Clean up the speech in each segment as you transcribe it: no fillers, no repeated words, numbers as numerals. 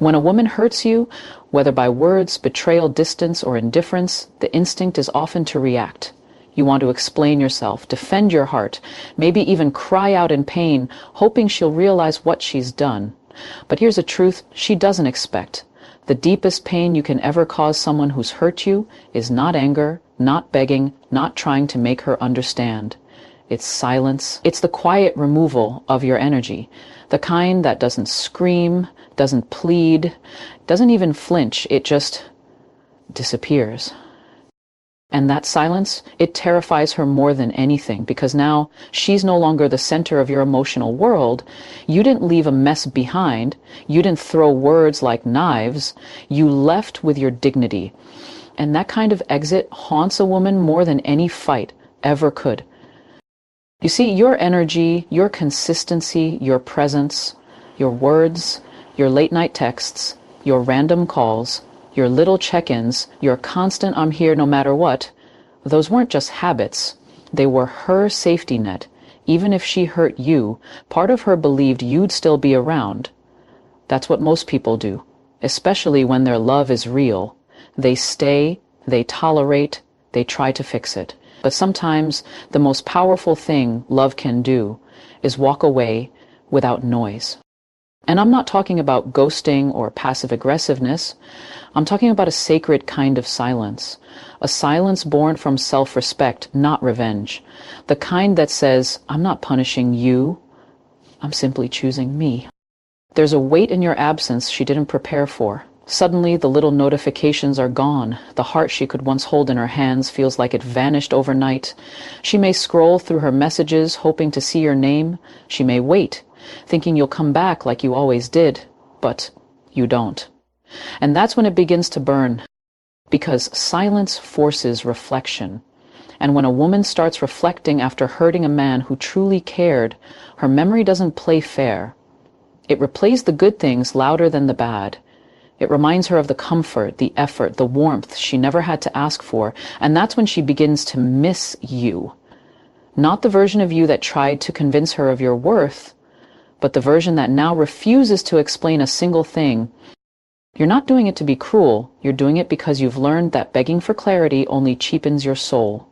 When a woman hurts you, whether by words, betrayal, distance, or indifference, the instinct is often to react. You want to explain yourself, defend your heart, maybe even cry out in pain, hoping she'll realize what she's done. But here's a truth she doesn't expect. The deepest pain you can ever cause someone who's hurt you is not anger, not begging, not trying to make her understand. It's silence. It's the quiet removal of your energy, the kind that doesn't scream, doesn't plead, doesn't even flinch. It just disappears. And that silence, it terrifies her more than anything, because now she's no longer the center of your emotional world. You didn't leave a mess behind. You didn't throw words like knives. You left with your dignity. And that kind of exit haunts a woman more than any fight ever could. You see, your energy, your consistency, your presence, your words, your late night texts, your random calls, your little check-ins, your constant "I'm here no matter what," those weren't just habits. They were her safety net. Even if she hurt you, part of her believed you'd still be around. That's what most people do, especially when their love is real. They stay, they tolerate, they try to fix it. But sometimes the most powerful thing love can do is walk away without noise. And I'm not talking about ghosting or passive aggressiveness. I'm talking about a sacred kind of silence. A silence born from self-respect, not revenge. The kind that says, I'm not punishing you. I'm simply choosing me. There's a weight in your absence she didn't prepare for. Suddenly, the little notifications are gone. The heart she could once hold in her hands feels like it vanished overnight. She may scroll through her messages, hoping to see your name. She may wait, thinking you'll come back like you always did, but you don't. And that's when it begins to burn, because silence forces reflection. And when a woman starts reflecting after hurting a man who truly cared, her memory doesn't play fair. It replays the good things louder than the bad. It reminds her of the comfort, the effort, the warmth she never had to ask for, and that's when she begins to miss you. Not the version of you that tried to convince her of your worth, but the version that now refuses to explain a single thing. You're not doing it to be cruel. You're doing it because you've learned that begging for clarity only cheapens your soul.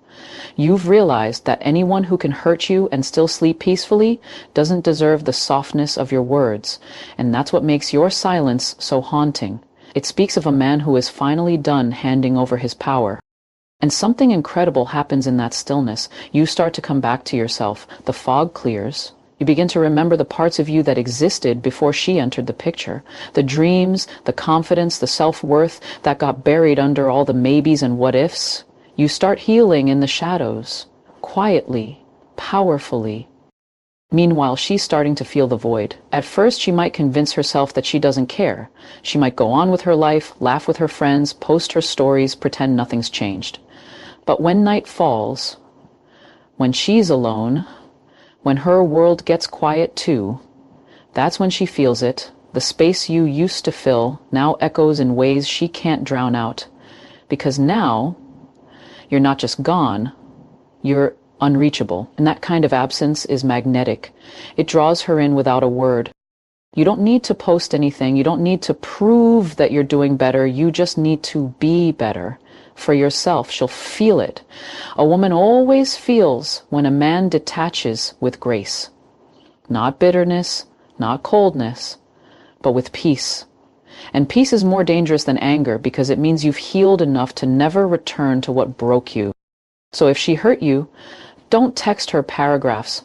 You've realized that anyone who can hurt you and still sleep peacefully doesn't deserve the softness of your words, and that's what makes your silence so haunting. It speaks of a man who is finally done handing over his power. And something incredible happens in that stillness. You start to come back to yourself. The fog clears. You begin to remember the parts of you that existed before she entered the picture. The dreams, the confidence, the self-worth that got buried under all the maybes and what-ifs. You start healing in the shadows, quietly, powerfully. Meanwhile, she's starting to feel the void. At first, she might convince herself that she doesn't care. She might go on with her life, laugh with her friends, post her stories, pretend nothing's changed. But when night falls, when she's alone, when her world gets quiet too, that's when she feels it. The space you used to fill now echoes in ways she can't drown out. Because now, you're not just gone, you're unreachable. And that kind of absence is magnetic. It draws her in without a word. You don't need to post anything. You don't need to prove that you're doing better. You just need to be better. For yourself, she'll feel it. A woman always feels when a man detaches with grace. Not bitterness, not coldness, but with peace. And peace is more dangerous than anger because it means you've healed enough to never return to what broke you. So if she hurt you, don't text her paragraphs.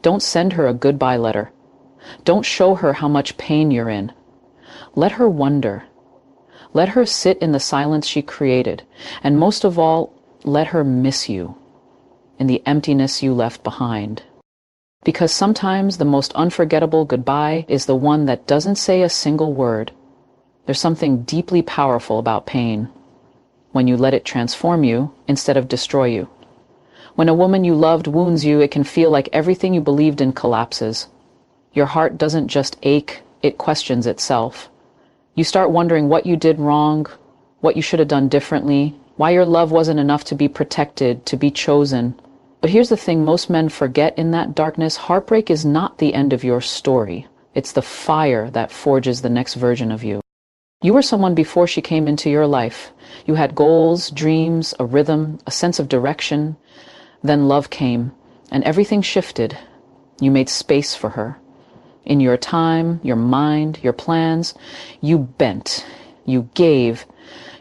Don't send her a goodbye letter. Don't show her how much pain you're in. Let her wonder. Let her sit in the silence she created. And most of all, let her miss you in the emptiness you left behind. Because sometimes the most unforgettable goodbye is the one that doesn't say a single word. There's something deeply powerful about pain when you let it transform you instead of destroy you. When a woman you loved wounds you, it can feel like everything you believed in collapses. Your heart doesn't just ache, it questions itself. You start wondering what you did wrong, what you should have done differently, why your love wasn't enough to be protected, to be chosen. But here's the thing most men forget in that darkness: heartbreak is not the end of your story. It's the fire that forges the next version of you. You were someone before she came into your life. You had goals, dreams, a rhythm, a sense of direction. Then love came, and everything shifted. You made space for her. In your time, your mind, your plans, you bent, you gave,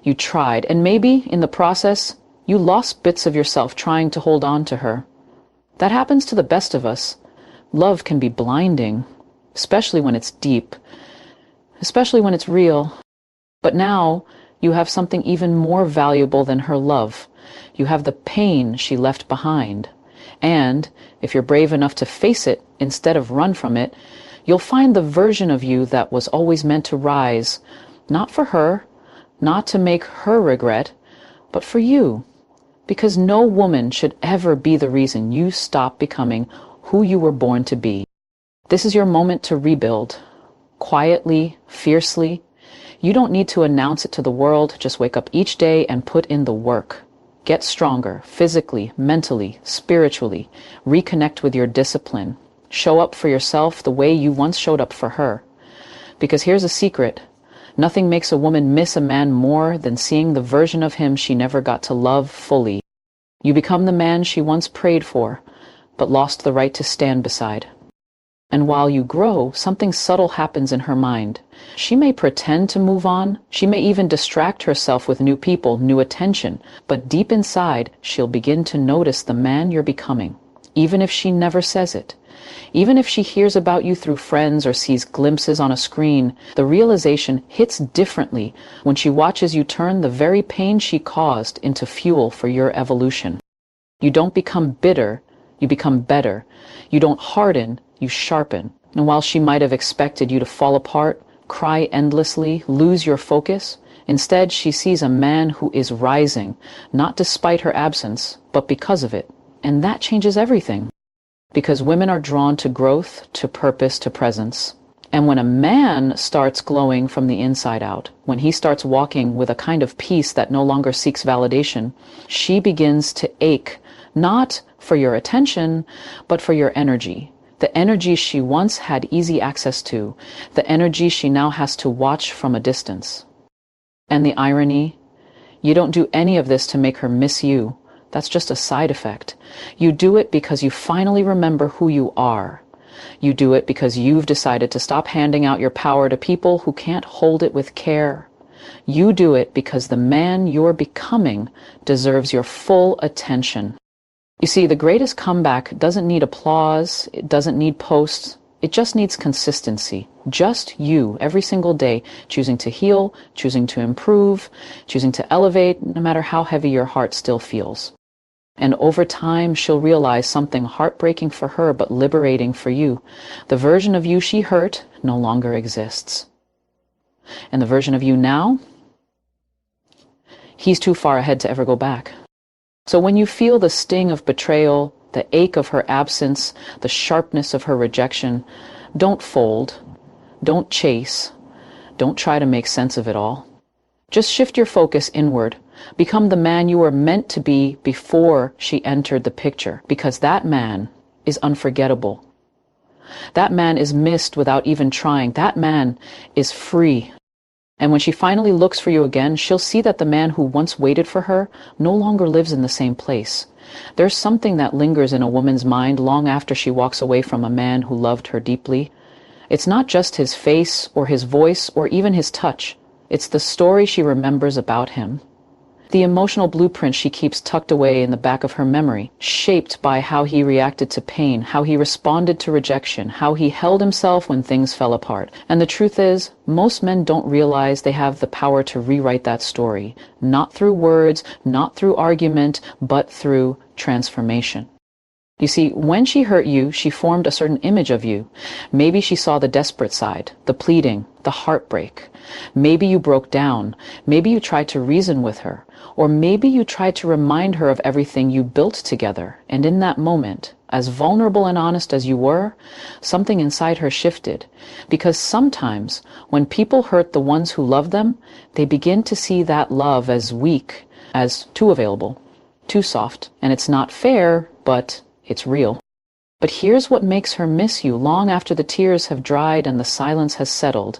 you tried, and maybe in the process, you lost bits of yourself trying to hold on to her. That happens to the best of us. Love can be blinding, especially when it's deep, especially when it's real. But now you have something even more valuable than her love. You have the pain she left behind. And if you're brave enough to face it instead of run from it, you'll find the version of you that was always meant to rise, not for her, not to make her regret, but for you. Because no woman should ever be the reason you stop becoming who you were born to be. This is your moment to rebuild. Quietly, fiercely. You don't need to announce it to the world. Just wake up each day and put in the work. Get stronger, physically, mentally, spiritually. Reconnect with your discipline. Show up for yourself the way you once showed up for her. Because here's a secret. Nothing makes a woman miss a man more than seeing the version of him she never got to love fully. You become the man she once prayed for, but lost the right to stand beside. And while you grow, something subtle happens in her mind. She may pretend to move on. She may even distract herself with new people, new attention. But deep inside, she'll begin to notice the man you're becoming, even if she never says it. Even if she hears about you through friends or sees glimpses on a screen, the realization hits differently when she watches you turn the very pain she caused into fuel for your evolution. You don't become bitter, you become better. You don't harden, you sharpen. And while she might have expected you to fall apart, cry endlessly, lose your focus, instead she sees a man who is rising, not despite her absence, but because of it. And that changes everything. Because women are drawn to growth, to purpose, to presence. And when a man starts glowing from the inside out, when he starts walking with a kind of peace that no longer seeks validation, she begins to ache, not for your attention, but for your energy. The energy she once had easy access to, the energy she now has to watch from a distance. And the irony, you don't do any of this to make her miss you. That's just a side effect. You do it because you finally remember who you are. You do it because you've decided to stop handing out your power to people who can't hold it with care. You do it because the man you're becoming deserves your full attention. You see, the greatest comeback doesn't need applause, it doesn't need posts, it just needs consistency. Just you, every single day, choosing to heal, choosing to improve, choosing to elevate, no matter how heavy your heart still feels. And over time, she'll realize something heartbreaking for her but liberating for you. The version of you she hurt no longer exists. And the version of you now, he's too far ahead to ever go back. So when you feel the sting of betrayal, the ache of her absence, the sharpness of her rejection, don't fold, don't chase, don't try to make sense of it all. Just shift your focus inward. Become the man you were meant to be before she entered the picture, because that man is unforgettable. That man is missed without even trying. That man is free. And when she finally looks for you again, she'll see that the man who once waited for her no longer lives in the same place. There's something that lingers in a woman's mind long after she walks away from a man who loved her deeply. It's not just his face or his voice or even his touch. It's the story she remembers about him. The emotional blueprint she keeps tucked away in the back of her memory, shaped by how he reacted to pain, how he responded to rejection, how he held himself when things fell apart. And the truth is, most men don't realize they have the power to rewrite that story, not through words, not through argument, but through transformation. You see, when she hurt you, she formed a certain image of you. Maybe she saw the desperate side, the pleading, the heartbreak. Maybe you broke down. Maybe you tried to reason with her. Or maybe you tried to remind her of everything you built together. And in that moment, as vulnerable and honest as you were, something inside her shifted. Because sometimes, when people hurt the ones who love them, they begin to see that love as weak, as too available, too soft. And it's not fair, but it's real. But here's what makes her miss you long after the tears have dried and the silence has settled.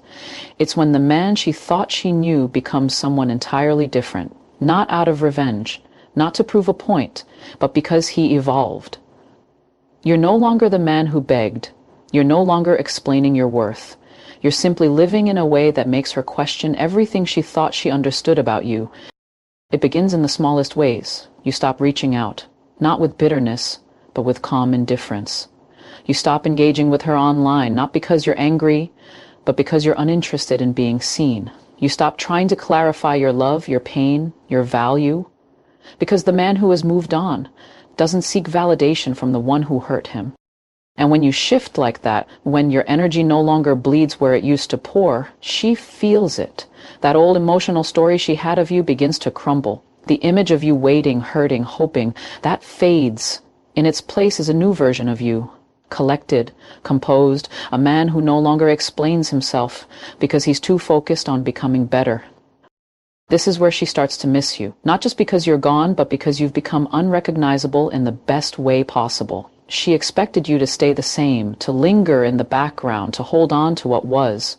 It's when the man she thought she knew becomes someone entirely different, not out of revenge, not to prove a point, but because he evolved. You're no longer the man who begged. You're no longer explaining your worth. You're simply living in a way that makes her question everything she thought she understood about you. It begins in the smallest ways. You stop reaching out, not with bitterness, but with calm indifference. You stop engaging with her online, not because you're angry, but because you're uninterested in being seen. You stop trying to clarify your love, your pain, your value, because the man who has moved on doesn't seek validation from the one who hurt him. And when you shift like that, when your energy no longer bleeds where it used to pour, she feels it. That old emotional story she had of you begins to crumble. The image of you waiting, hurting, hoping, that fades. In its place is a new version of you, collected, composed, a man who no longer explains himself because he's too focused on becoming better. This is where she starts to miss you, not just because you're gone, but because you've become unrecognizable in the best way possible. She expected you to stay the same, to linger in the background, to hold on to what was.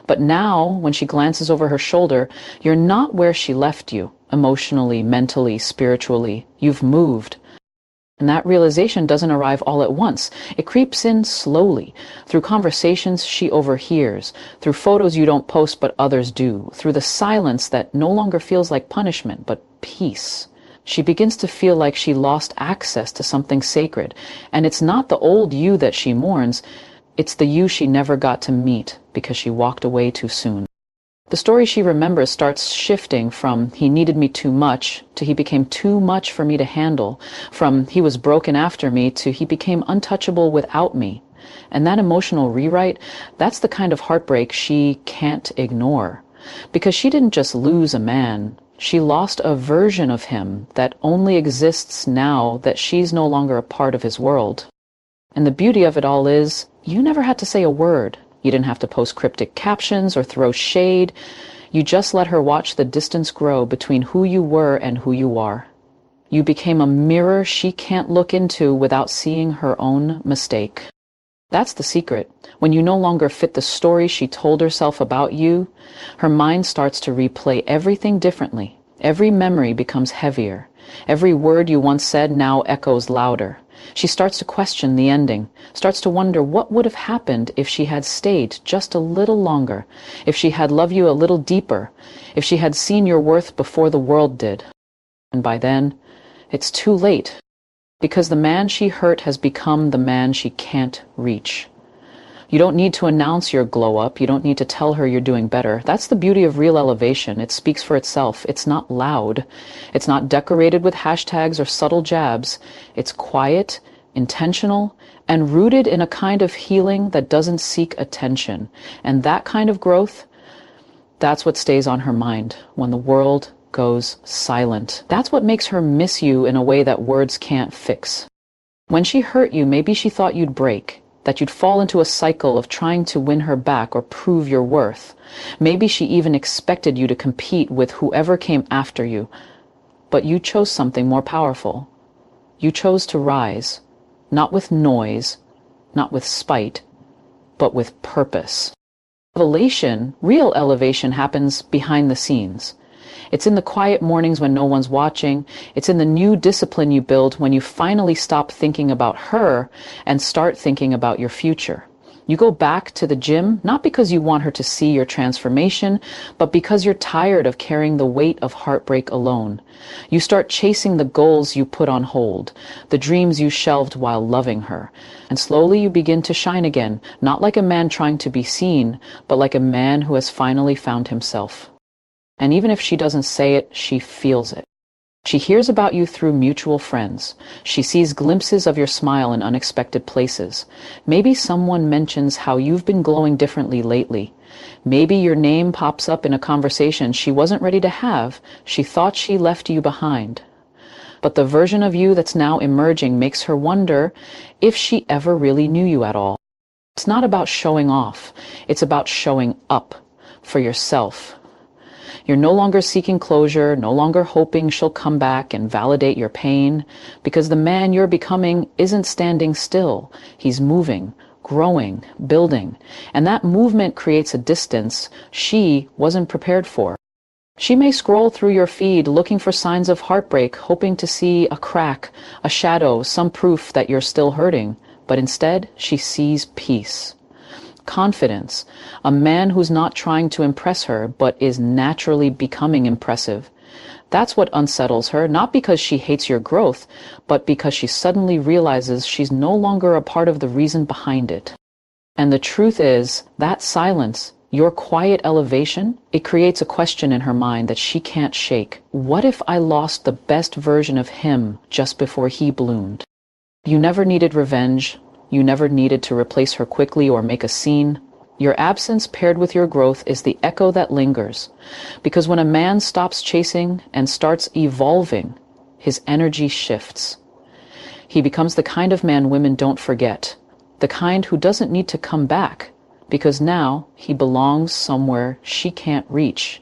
But now, when she glances over her shoulder, you're not where she left you, emotionally, mentally, spiritually. You've moved. And that realization doesn't arrive all at once. It creeps in slowly, through conversations she overhears, through photos you don't post but others do, through the silence that no longer feels like punishment but peace. She begins to feel like she lost access to something sacred, and it's not the old you that she mourns, it's the you she never got to meet because she walked away too soon. The story she remembers starts shifting from he needed me too much to he became too much for me to handle, from he was broken after me to he became untouchable without me. And that emotional rewrite, that's the kind of heartbreak she can't ignore. Because she didn't just lose a man, she lost a version of him that only exists now that she's no longer a part of his world. And the beauty of it all is, you never had to say a word. You didn't have to post cryptic captions or throw shade. You just let her watch the distance grow between who you were and who you are. You became a mirror she can't look into without seeing her own mistake. That's the secret. When you no longer fit the story she told herself about you, her mind starts to replay everything differently. Every memory becomes heavier. Every word you once said now echoes louder. She starts to question the ending, starts to wonder what would have happened if she had stayed just a little longer, if she had loved you a little deeper, if she had seen your worth before the world did. And by then, it's too late, because the man she hurt has become the man she can't reach. You don't need to announce your glow up. You don't need to tell her you're doing better. That's the beauty of real elevation. It speaks for itself. It's not loud. It's not decorated with hashtags or subtle jabs. It's quiet, intentional, and rooted in a kind of healing that doesn't seek attention. And that kind of growth, that's what stays on her mind when the world goes silent. That's what makes her miss you in a way that words can't fix. When she hurt you, maybe she thought you'd break, that you'd fall into a cycle of trying to win her back or prove your worth. Maybe she even expected you to compete with whoever came after you. But you chose something more powerful. You chose to rise, not with noise, not with spite, but with purpose. Elevation, real elevation, happens behind the scenes. It's in the quiet mornings when no one's watching. It's in the new discipline you build when you finally stop thinking about her and start thinking about your future. You go back to the gym, not because you want her to see your transformation, but because you're tired of carrying the weight of heartbreak alone. You start chasing the goals you put on hold, the dreams you shelved while loving her. And slowly you begin to shine again, not like a man trying to be seen, but like a man who has finally found himself. And even if she doesn't say it, she feels it. She hears about you through mutual friends. She sees glimpses of your smile in unexpected places. Maybe someone mentions how you've been glowing differently lately. Maybe your name pops up in a conversation she wasn't ready to have. She thought she left you behind. But the version of you that's now emerging makes her wonder if she ever really knew you at all. It's not about showing off. It's about showing up for yourself. You're no longer seeking closure, no longer hoping she'll come back and validate your pain, because the man you're becoming isn't standing still. He's moving, growing, building, and that movement creates a distance she wasn't prepared for. She may scroll through your feed looking for signs of heartbreak, hoping to see a crack, a shadow, some proof that you're still hurting, but instead she sees peace. Confidence, a man who's not trying to impress her, but is naturally becoming impressive. That's what unsettles her, not because she hates your growth, but because she suddenly realizes she's no longer a part of the reason behind it. And the truth is, that silence, your quiet elevation, it creates a question in her mind that she can't shake. What if I lost the best version of him just before he bloomed? You never needed revenge. You never needed to replace her quickly or make a scene. Your absence paired with your growth is the echo that lingers. Because when a man stops chasing and starts evolving, his energy shifts. He becomes the kind of man women don't forget, the kind who doesn't need to come back, because now he belongs somewhere she can't reach.